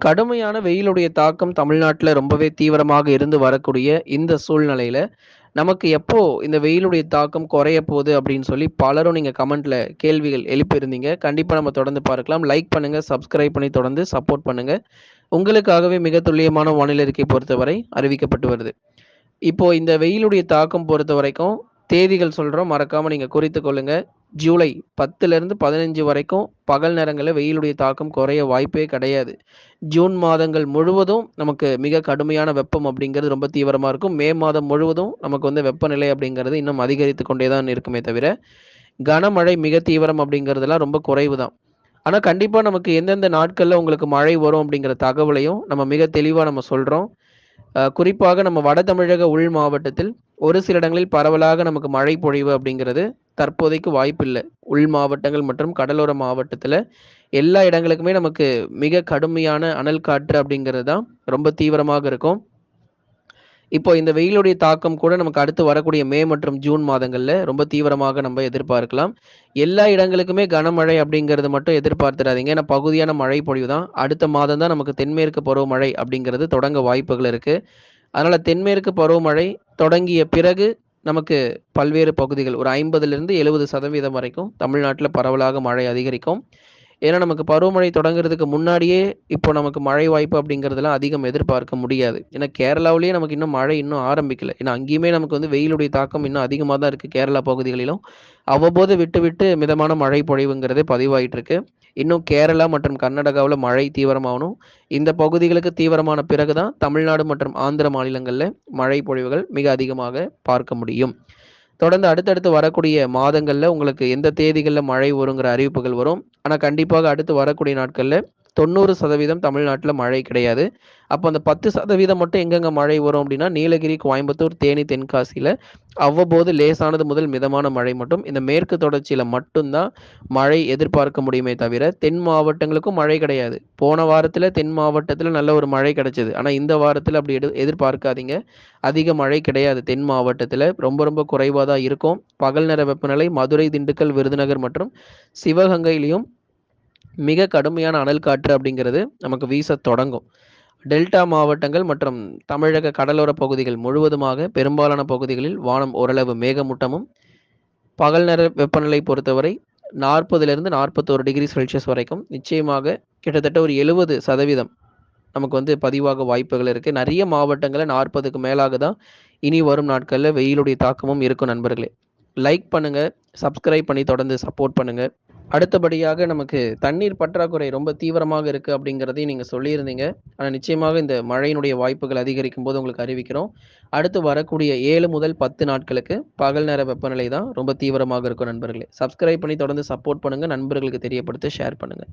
கடுமையான வெயிலுடைய தாக்கம் தமிழ்நாட்டுல ரொம்பவே தீவிரமாக இருந்து வரக்கூடிய இந்த சூழ்நிலையில, நமக்கு எப்போ இந்த வெயிலுடைய தாக்கம் குறைய போது அப்படின்னு சொல்லி பலரும் நீங்க கமெண்ட்ல கேள்விகள் எழுப்பியிருந்தீங்க. கண்டிப்பா நம்ம தொடர்ந்து பார்க்கலாம். லைக் பண்ணுங்க, சப்ஸ்கிரைப் பண்ணி தொடர்ந்து சப்போர்ட் பண்ணுங்க. உங்களுக்காகவே மிக துல்லியமான வானிலை அறிக்கை பொறுத்தவரை அறிவிக்கப்பட்டு வருது. இப்போ இந்த வெயிலுடைய தாக்கம் பொறுத்தவரைக்கும் தேதிகள் சொல்றோம். மறக்காம நீங்க குறித்துக் கொள்ளுங்க. ஜூலை 10லிருந்து 15 வரைக்கும் பகல் நேரங்கள்ல வெயிலுடைய தாக்கம் குறைய வாய்ப்பே கிடையாது. ஜூன் மாதங்கள் முழுவதும் நமக்கு மிக கடுமையான வெப்பம் அப்படிங்கிறது ரொம்ப தீவிரமா இருக்கும். மே மாதம் முழுவதும் நமக்கு வந்து வெப்பநிலை அப்படிங்கிறது இன்னும் அதிகரித்துக் கொண்டே தான் இருக்குமே தவிர, கனமழை மிக தீவிரம் அப்படிங்கிறதெல்லாம் ரொம்ப குறைவு தான். ஆனா கண்டிப்பா நமக்கு எந்தெந்த நாட்கள்ல உங்களுக்கு மழை வரும் அப்படிங்கிற தகவலையும் நம்ம மிக தெளிவா நம்ம சொல்றோம். குறிப்பாக நம்ம வட தமிழக உள் மாவட்டத்தில் ஒரு சில இடங்களில் பரவலாக நமக்கு மழை பொழிவு அப்படிங்கிறது தற்போதைக்கு வாய்ப்பில்ல. உள் மாவட்டங்கள் மற்றும் கடலோர மாவட்டத்தில எல்லா இடங்களுக்குமே நமக்கு மிக கடுமையான அனல் காற்று அப்படிங்கிறது தான் ரொம்ப தீவிரமாக இருக்கும். இப்போ இந்த வெயிலுடைய தாக்கம் கூட நமக்கு அடுத்து வரக்கூடிய மே மற்றும் ஜூன் மாதங்கள்ல ரொம்ப தீவிரமாக நம்ம எதிர்பார்க்கலாம். எல்லா இடங்களுக்குமே கனமழை அப்படிங்கிறது மட்டும் எதிர்பார்த்துறாதீங்க. ஏன்னா பகுதியான மழை பொழிவு தான். அடுத்த மாதம் தான் நமக்கு தென்மேற்கு பருவமழை அப்படிங்கிறது தொடங்க வாய்ப்புகள் இருக்கு. அதனால தென்மேற்கு பருவமழை தொடங்கிய பிறகு நமக்கு பல்வேறு பகுதிகள் ஒரு 50லிருந்து 70% வரைக்கும் தமிழ்நாட்டுல பரவலாக மழை அதிகரிக்கும். ஏன்னா நமக்கு பருவமழை தொடங்குறதுக்கு முன்னாடியே இப்போ நமக்கு மழை வாய்ப்பு அப்படிங்கிறதெல்லாம் அதிகம் எதிர்பார்க்க முடியாது. ஏன்னா கேரளாவிலேயே நமக்கு இன்னும் மழை இன்னும் ஆரம்பிக்கல. ஏன்னா அங்கேயுமே நமக்கு வந்து வெயிலுடைய தாக்கம் இன்னும் அதிகமா தான் இருக்கு கேரளா பகுதிகளிலும். அவ்வப்போது விட்டு விட்டு மிதமான மழை பொழிவுங்கிறது பதிவாயிட்டு இருக்கு. இன்னும் கேரளா மற்றும் கர்நாடகாவுல மழை தீவிரமாகணும். இந்த பகுதிகளுக்கு தீவிரமான பிறகு தான் தமிழ்நாடு மற்றும் ஆந்திர மாநிலங்கள்ல மழை பொழிவுகள் மிக அதிகமாக பார்க்க முடியும். தொடர்ந்து அடுத்தடுத்து வரக்கூடிய மாதங்கள்ல உங்களுக்கு எந்த தேதிகள்ல மழை வருங்கிற அறிவிப்புகள் வரும். ஆனா கண்டிப்பாக அடுத்து வரக்கூடிய நாட்கள்ல 90% தமிழ்நாட்டுல மழை கிடையாது. அப்போ அந்த 10% மட்டும் எங்கெங்க மழை வரும் அப்படின்னா, நீலகிரி, கோயம்புத்தூர், தேனி, தென்காசியில அவ்வப்போது லேசானது முதல் மிதமான மழை மட்டும். இந்த மேற்கு தொடர்ச்சியில மட்டும் தான் மழை எதிர்பார்க்க முடியுமே தவிர, தென் மாவட்டங்களுக்கும் மழை கிடையாது. போன வாரத்துல தென் மாவட்டத்துல நல்ல ஒரு மழை கிடைச்சது. ஆனா இந்த வாரத்துல அப்படி எதிர்பார்க்காதீங்க. அதிக மழை கிடையாது தென் மாவட்டத்துல. ரொம்ப ரொம்ப குறைவா தான் இருக்கும். பகல் நேர வெப்பநிலை மதுரை, திண்டுக்கல், விருதுநகர் மற்றும் சிவகங்கையிலும் மிக கடுமையான அனல் காற்று அப்படிங்கிறது நமக்கு வீசத் தொடங்கும். டெல்டா மாவட்டங்கள் மற்றும் தமிழக கடலோர பகுதிகள் முழுவதுமாக பெரும்பாலான பகுதிகளில் வானம் ஓரளவு மேகமூட்டமும், பகல் நேர வெப்பநிலை பொறுத்தவரை 40லிருந்து 41 டிகிரி செல்சியஸ் வரைக்கும் நிச்சயமாக கிட்டத்தட்ட ஒரு 70% நமக்கு வந்து பதிவாக வாய்ப்புகள் இருக்கு. நிறைய மாவட்டங்கள்ல 40க்கு மேலாக தான் இனி வரும் நாட்கள்ல வெயிலுடைய தாக்கமும் இருக்கும் நண்பர்களே. லைக் பண்ணுங்க, சப்ஸ்கிரைப் பண்ணி தொடர்ந்து சப்போர்ட் பண்ணுங்க. அடுத்தபடியாக நமக்கு தண்ணீர் பற்றாக்குறை ரொம்ப தீவிரமாக இருக்கு அப்படிங்கிறதையும் நீங்க சொல்லியிருந்தீங்க. ஆனா நிச்சயமாக இந்த மழையினுடைய வாய்ப்புகள் அதிகரிக்கும்போது உங்களுக்கு அறிவிக்கிறோம். அடுத்து வரக்கூடிய 7 முதல் 10 நாட்களுக்கு பகல் நேர வெப்பநிலை தான் ரொம்ப தீவிரமாக இருக்கும் நண்பர்களே. சப்ஸ்கிரைப் பண்ணி தொடர்ந்து சப்போர்ட் பண்ணுங்க. நண்பர்களுக்கு தெரியப்படுத்த ஷேர் பண்ணுங்க.